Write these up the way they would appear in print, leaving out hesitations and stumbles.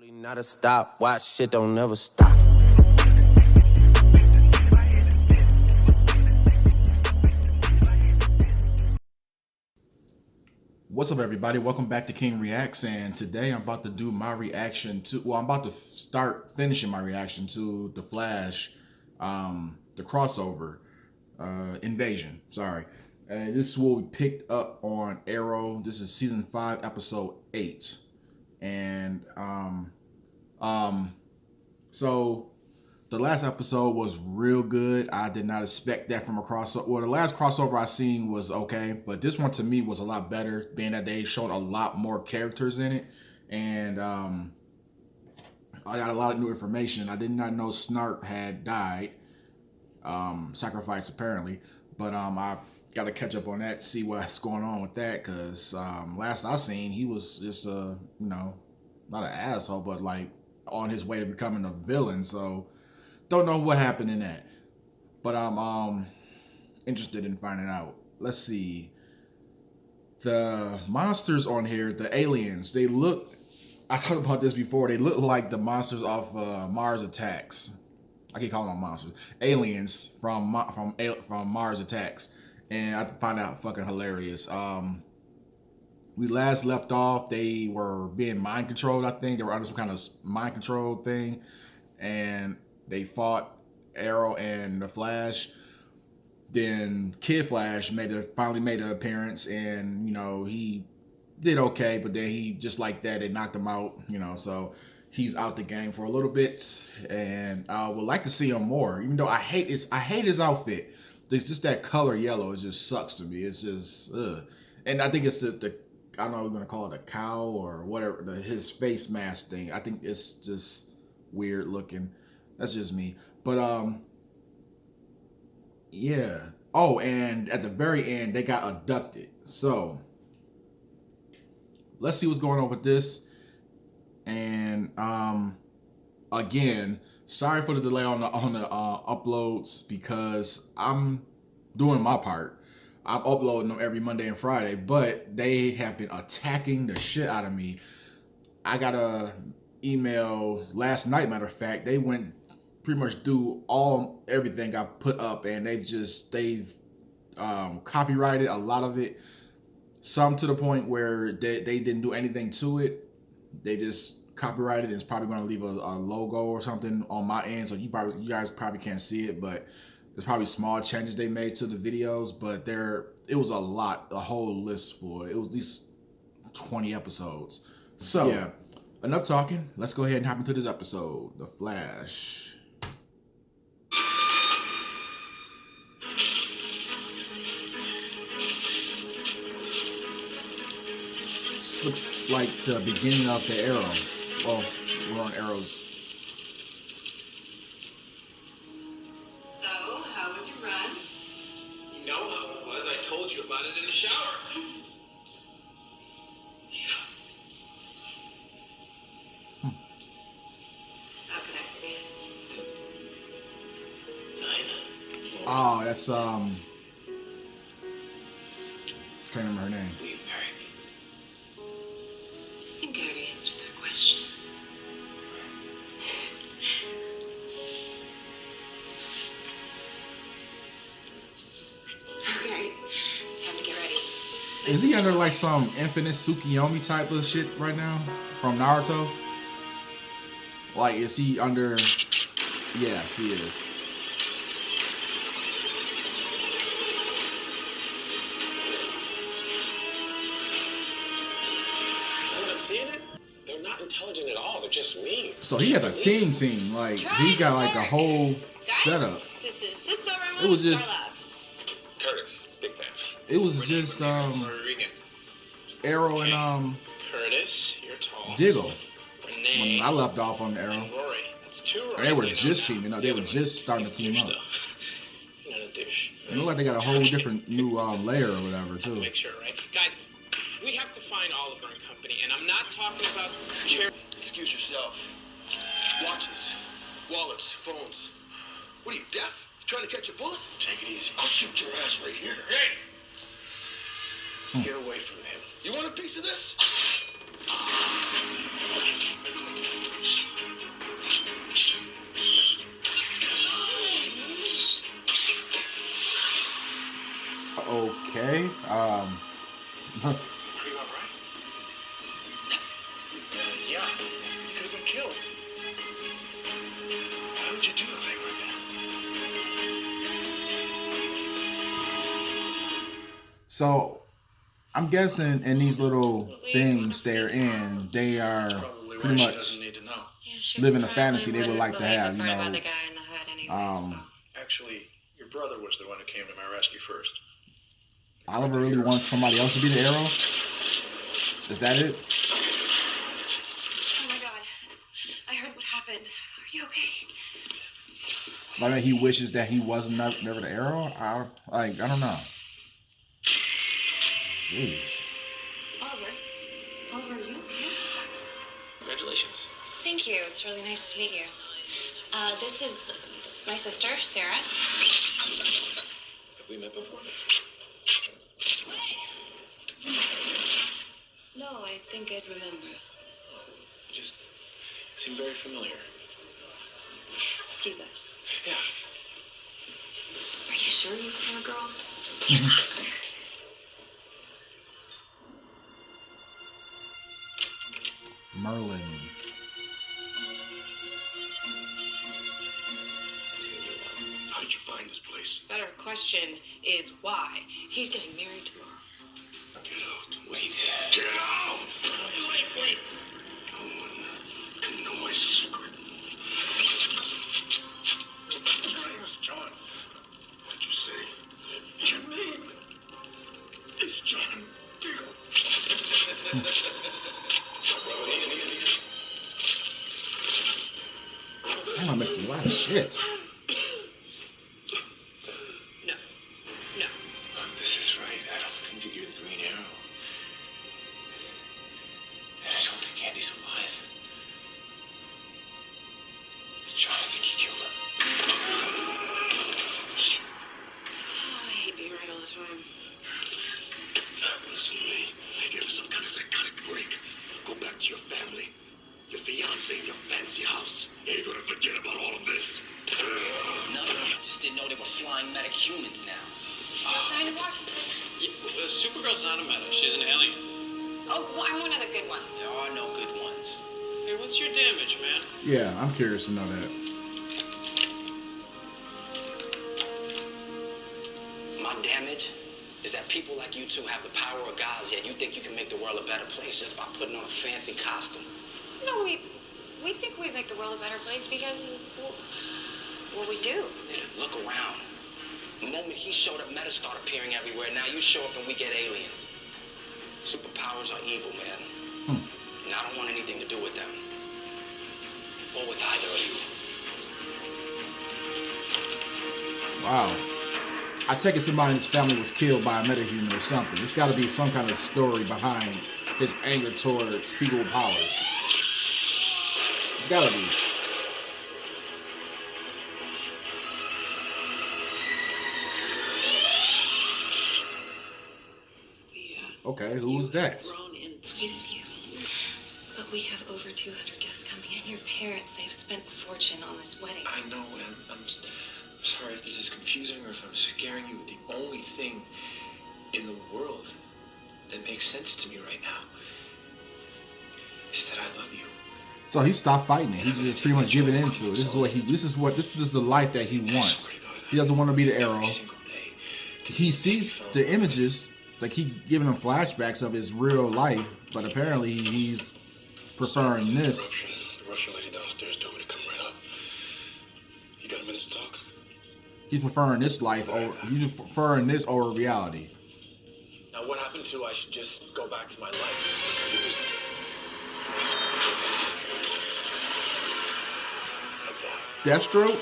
Not a stop, watch shit don't never stop. What's up, everybody? Welcome back to King Reacts, and today I'm about to do my reaction to, I'm about to start finishing my reaction to The Flash, the crossover, Invasion, sorry. And this is what we picked up on Arrow. This is season 5, episode 8. And, so the last episode was real good. I did not expect that from a crossover. Well, the last crossover I seen was okay, but this one to me was a lot better, being that they showed a lot more characters in it. And I got a lot of new information. I did not know Snart had died, sacrificed apparently, but I got to catch up on that, see what's going on with that, because last I seen, he was just not an asshole, but like on his way to becoming a villain. So don't know what happened in that, but I'm interested in finding out. Let's see. The monsters on here, the aliens, they look, I talked about this before, they look like the monsters off Mars Attacks. I keep calling them monsters. Aliens from Mars Attacks. And I find out fucking hilarious. We last left off, they were being mind controlled, I think. They were under some kind of mind control thing. And they fought Arrow and the Flash. Then Kid Flash finally made an appearance, and he did okay, but then he just like that, they knocked him out, so he's out the game for a little bit. And I would like to see him more, even though I hate his outfit. It's just that color yellow, it just sucks to me. It's just and I think it's the I don't know if we're gonna call it a cowl or whatever, his face mask thing. I think it's just weird looking. That's just me. But yeah. Oh, and at the very end, they got abducted. So let's see what's going on with this. And again, sorry for the delay on the uploads, because I'm doing my part. I'm uploading them every Monday and Friday, but they have been attacking the shit out of me. I got a email last night, matter of fact. They went pretty much through everything I put up, and they've copyrighted a lot of it. Some to the point where they didn't do anything to it. They just copyrighted it. It's probably going to leave a logo or something on my end, so you guys probably can't see it, but there's probably small changes they made to the videos. But it was a whole list for it. It was at least 20 episodes. So yeah, enough talking. Let's go ahead and hop into this episode, The Flash. This looks like the beginning of the Arrow. Well, we're on Arrow's. So, how was your run? You know how it was. I told you about it in the shower. How can I forget? Dinah. Oh, that's can't remember her name. Will you marry me? I think I already answered that question. Okay, time to get ready. Is he under like some Infinite Tsukiyomi type of shit right now from Naruto? Like, is he under? Yes, he is. I'm seeing it. They're not intelligent at all. They're just mean. So he had a team. Like, he got like a whole setup. This is Cisco Ramos. It was just- Curtis, big fan. It was just Puerto Rican. Arrow and Curtis, you're tall. Diggle. Renee. When I left off on Arrow, And Rory. That's two Rorys. and they were I know just now. teaming up. The They other were one just starting to is team douche up. stuff. Not a douche. It looked like they got a whole different new layer or whatever too. Make sure, right? Guys, we have to find Oliver and company, and I'm not talking about Excuse yourself. Watches, wallets, phones. What are you, deaf? Trying to catch a bullet? Take it easy. I'll shoot your ass right here. Hey! Get away from him. You want a piece of this? Yeah, he could have been killed. Why would you do a thing like that? So I'm guessing in these little things they're in, they are Probably pretty why she much doesn't need to know. Yeah, she living a probably fantasy they would wouldn't like to believe have, the you part about know. the guy in the hood anyway, Actually, your brother was the one who came to my rescue first. Oliver really wants somebody else to be the Arrow? Is that it? Oh my god. I heard what happened. Are you okay? Like he wishes that he wasn't never the Arrow? I don't know. Jeez. Oliver? Oliver, are you okay? Congratulations. Thank you. It's really nice to meet you. This is my sister, Sarah. Have we met before? No, I think I'd remember. You just seem very familiar. Excuse us. Yeah. Are you sure you four girls? Merlin. How did you find this place? Better question is why. He's getting married tomorrow. Get out. Wait. Get out! Wait. No one can know my secret. My name is John. What did you say? Your name is John Diggle. Damn, I missed a lot of shit. No. No. This is right. I don't think that you're the Green Arrow. And I don't think Andy's alive. John, I think he killed him. I hate being right all the time. Listen to me. Give us some kind of psychotic break. Go back to your family. Your fiance and your fancy house. You're gonna forget about all of this. No, I just didn't know they were flying medic humans now. You're signed in Washington. Yeah, Supergirl's not a medic. She's an alien. Oh, well, I'm one of the good ones. There are no good ones. Hey, what's your damage, man? Yeah, I'm curious to know that. My damage is that people like you two have the power of gods, yet you think you can make the world a better place just by putting on a fancy costume. No, we think we make the world a better place because, well, we do. Yeah, look around. The moment he showed up, Meta started appearing everywhere. Now you show up and we get aliens. Superpowers are evil, man. And I don't want anything to do with them. Or with either of you. Wow. I take it somebody in his family was killed by a metahuman or something. There's got to be some kind of story behind his anger towards people with powers. There's got to be. Okay, who's that? Sweet of you. But we have over 200 guests coming in. Your parents, they've spent a fortune on this wedding. I know, and I'm sorry if this is confusing or if I'm scaring you. The only thing in the world that makes sense to me right now is that I love you. So he stopped fighting it. He's just pretty much giving into it. This is the life that he wants. He doesn't want to be the Arrow. Every single day. He sees the images, like he giving him flashbacks of his real life, but apparently he's preferring this. The Russian lady downstairs told me to come right up. You got a minute to talk? He's preferring this life over. He's preferring this over reality. Now, what happened to I should just go back to my life? Like that. Deathstroke?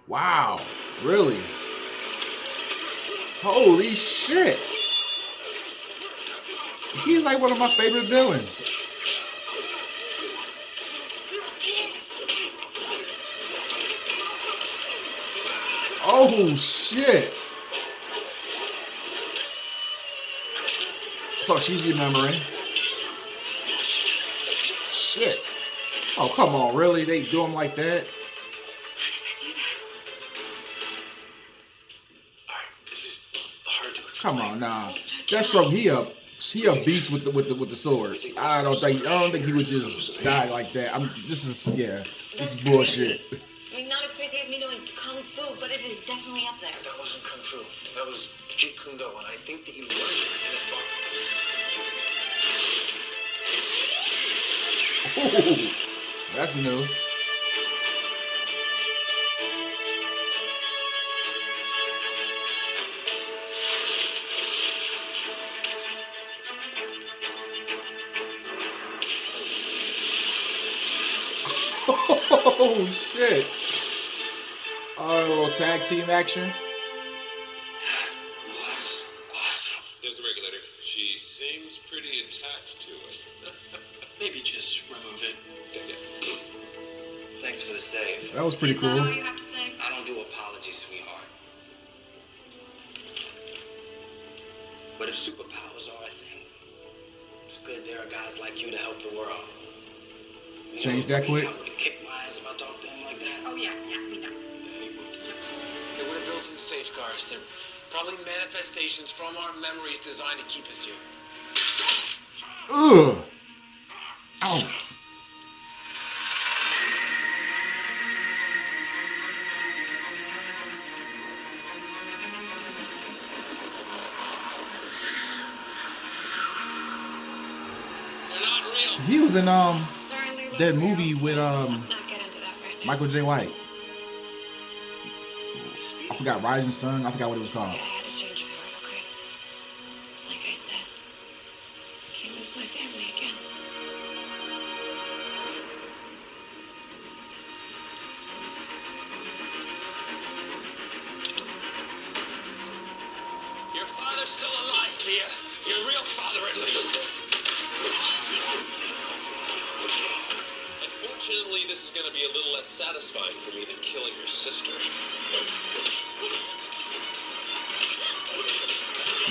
Wow, really? Holy shit! He's like one of my favorite villains. Oh shit! So she's remembering. Shit. Oh, come on, really? They do him like that? Alright, this is hard to explain. Come on, nah. Deathstroke, he a he a beast with the swords. I don't think he would just die like that. This is bullshit. I mean, not as crazy as me knowing Kung Fu, but it is definitely up there. That wasn't Kung Fu. That was Jeet Kune Do, and I think that you learned it in a far. Ooh, that's new. Oh shit! Oh, a little tag team action. Was awesome. There's the regulator. She seems pretty attached to it. Maybe just remove it. Thanks for the save. That was pretty Is that all cool. you have to say? I don't do apologies, sweetheart. But if superpowers are a thing, it's good there are guys like you to help the world. You Change know, that quick. I would kick my ass if I talked to him like that. Oh, yeah, we know. There would have built-in safeguards. They're probably manifestations from our memories designed to keep us here. Ugh. Ouch. They're not real. He was in Certainly look that real. movie with Let's not get into that right now. Michael J. White. I forgot Rising Sun. I forgot what it was called. I had to change of heart, okay? Like I said, I can't lose my family again. Your father's still alive, Thea. Your real father, at least. Unfortunately, this is going to be a little less satisfying for me than killing your sister.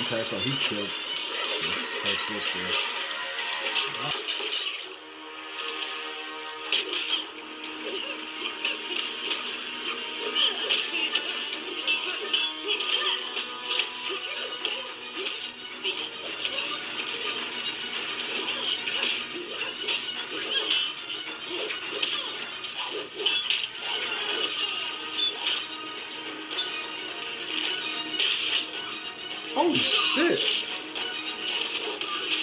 Okay, so he killed her sister. Holy shit.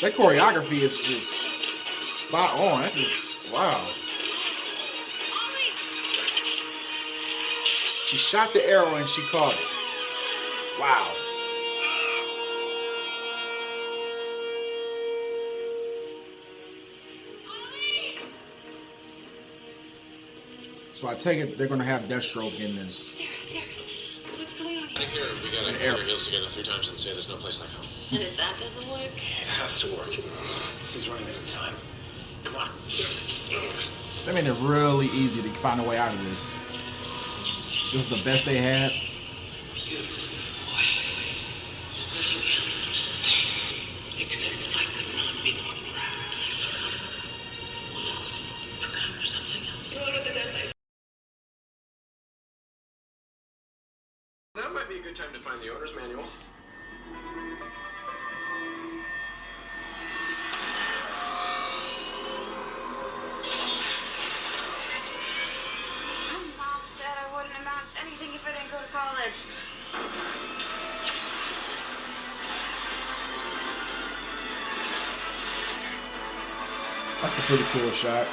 That choreography is just spot on. That's just, wow. She shot the arrow and she caught it. Wow. So I take it they're going to have Deathstroke in this. Sarah, what's going on Out here? of here, we gotta cover heels together 3 times and say there's no place like home. And if that doesn't work, It has to work. He's running out of time. Come on. They made it really easy to find a way out of this. This is the best they had. That might be a good time to find the owner's manual. Mom said I wouldn't amount to anything if I didn't go to college. That's a pretty cool shot.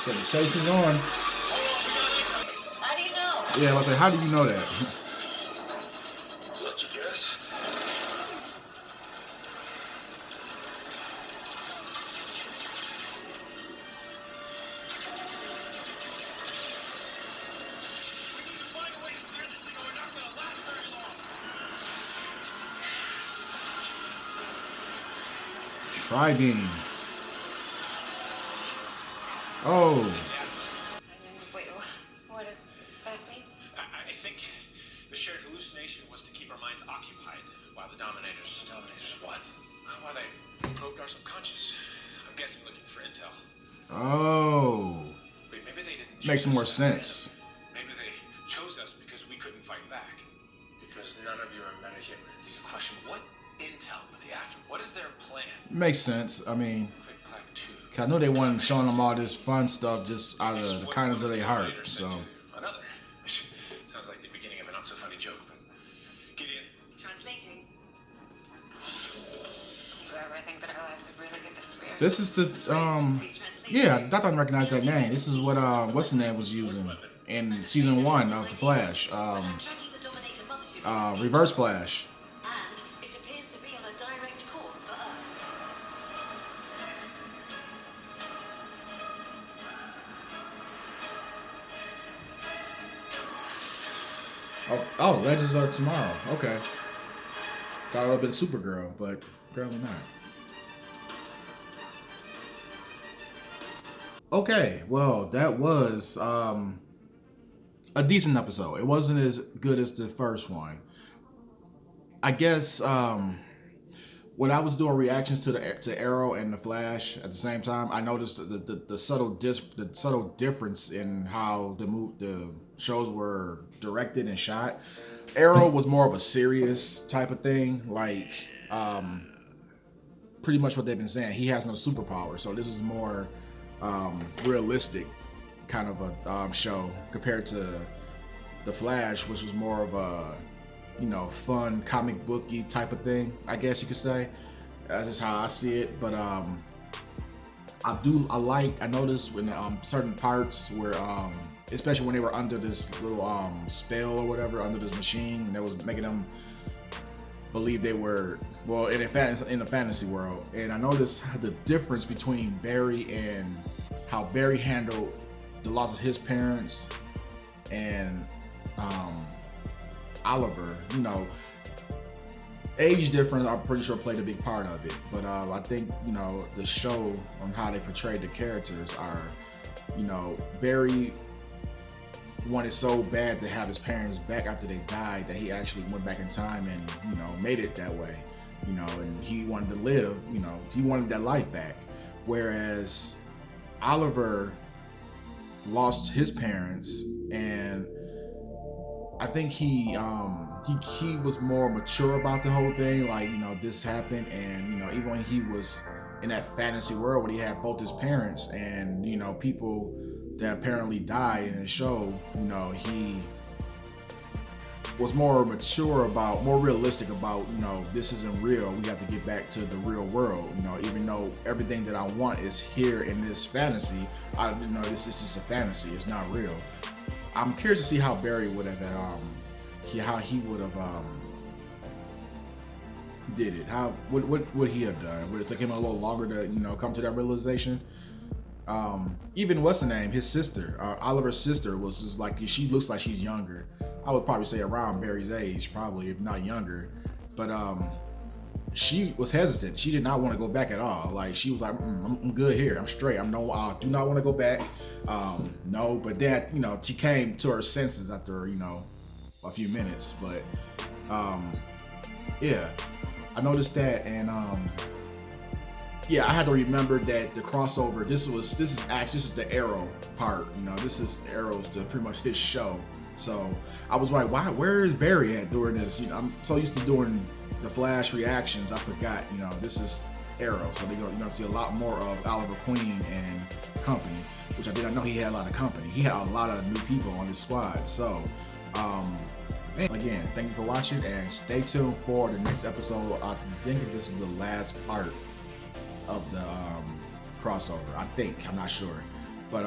So the chase is on. How do you know? Yeah, I was like, how do you know that? Lucky guess. Tri-beam. Oh. Wait, what does that mean? I think the shared hallucination was to keep our minds occupied while the Dominators... Dominators what? While they probed our subconscious. I'm guessing looking for intel. Oh. Wait, maybe they didn't... Makes choose more us. sense. Maybe they couldn't fight back? Because none of you are metahumans. The question, what intel were they after? What is their plan? Makes sense. I mean, Click, clack, two. 'cause I know they weren't showing them all this fun stuff just out of the What kindness of one their heart. narrator said So to another. Sounds like the beginning of a not-so-funny joke. Gideon, Translating. You ever think that our lives would really get this weird? this is the yeah, I thought I recognized that name. This is what what's the name was using in season 1 of The Flash. Reverse Flash. And it appears to be on a direct course for Earth. Oh, Legends of Tomorrow. Okay. Thought it would have been Supergirl, but apparently not. Okay, well, that was a decent episode. It wasn't as good as the first one. I guess when I was doing reactions to Arrow and the Flash at the same time, I noticed the subtle difference in how the shows were directed and shot. Arrow was more of a serious type of thing, like pretty much what they've been saying. He has no superpower, so this is more realistic kind of a show compared to the Flash, which was more of a fun comic booky type of thing, I guess you could say. That's just how I see it. But I noticed when certain parts where especially when they were under this little spell or whatever, under this machine, and that was making them believe they were in the fantasy world. And I noticed the difference between Barry and how Barry handled the loss of his parents and Oliver. Age difference, I'm pretty sure, played a big part of it. But I think the show on how they portrayed the characters are, Barry wanted so bad to have his parents back after they died that he actually went back in time and made it that way. And he wanted to live. He wanted that life back. Whereas Oliver lost his parents, and I think he was more mature about the whole thing. Like, this happened, and even when he was in that fantasy world where he had both his parents and people that apparently died in the show, he was more mature about, more realistic about, this isn't real. We have to get back to the real world. Even though everything that I want is here in this fantasy, this is just a fantasy. It's not real. I'm curious to see how Barry would have, how he would have did it. What would he have done? Would it take him a little longer to come to that realization? Even what's her name? His sister, Oliver's sister, was just like, she looks like she's younger. I would probably say around Barry's age, probably, if not younger. But she was hesitant. She did not want to go back at all. Like, she was like, I'm good here. I'm straight. I do not want to go back. No, but then she came to her senses after a few minutes. But yeah, I noticed that, and yeah, I had to remember that the crossover. This is the Arrow part. This is Arrow's pretty much his show. So I was like, where is Barry at during this? I'm so used to doing the Flash reactions, I forgot. This is Arrow, so you're gonna see a lot more of Oliver Queen and company, which I did not know he had a lot of company. He had a lot of new people on his squad. So again, thank you for watching, and stay tuned for the next episode. I think this is the last part of the crossover. I'm not sure, but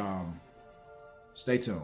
stay tuned.